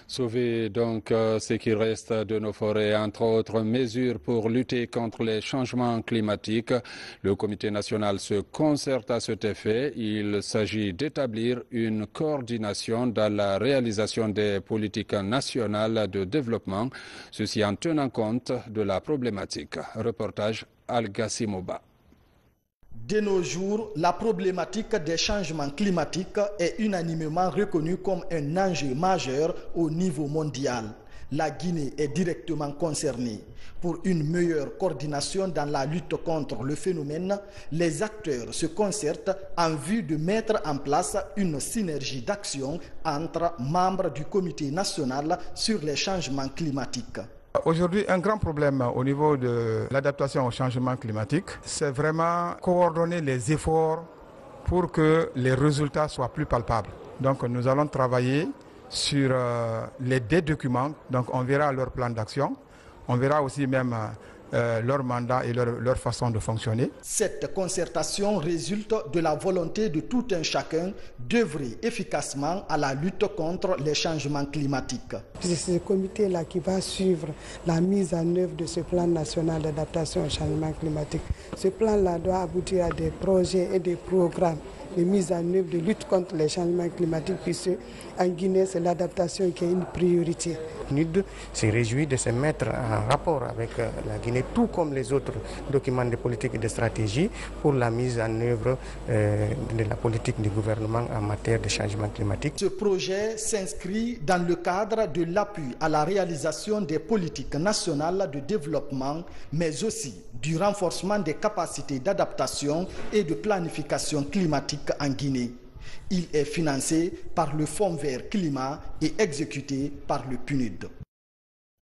Sauver donc ce qui reste de nos forêts, entre autres mesures pour lutter contre les changements climatiques. Le Comité national se concerte à cet effet. Il s'agit d'établir une coordination dans la réalisation des politiques nationales de développement, ceci en tenant compte de la problématique. Reportage Al-Gassimoba. De nos jours, la problématique des changements climatiques est unanimement reconnue comme un enjeu majeur au niveau mondial. La Guinée est directement concernée. Pour une meilleure coordination dans la lutte contre le phénomène, les acteurs se concertent en vue de mettre en place une synergie d'action entre membres du Comité national sur les changements climatiques. Aujourd'hui, un grand problème au niveau de l'adaptation au changement climatique, c'est vraiment coordonner les efforts pour que les résultats soient plus palpables. Donc nous allons travailler sur les documents, donc on verra leur plan d'action, on verra aussi même leur mandat et leur façon de fonctionner. Cette concertation résulte de la volonté de tout un chacun d'œuvrer efficacement à la lutte contre les changements climatiques. C'est ce comité-là qui va suivre la mise en œuvre de ce plan national d'adaptation au changement climatique. Ce plan-là doit aboutir à des projets et des programmes de mise en œuvre de lutte contre les changements climatiques, puisque en Guinée, c'est l'adaptation qui est une priorité. PNUD se réjouit de se mettre en rapport avec la Guinée, tout comme les autres documents de politique et de stratégie pour la mise en œuvre de la politique du gouvernement en matière de changement climatique. Ce projet s'inscrit dans le cadre de l'appui à la réalisation des politiques nationales de développement, mais aussi du renforcement des capacités d'adaptation et de planification climatique en Guinée. Il est financé par le Fonds vert climat et exécuté par le PNUD.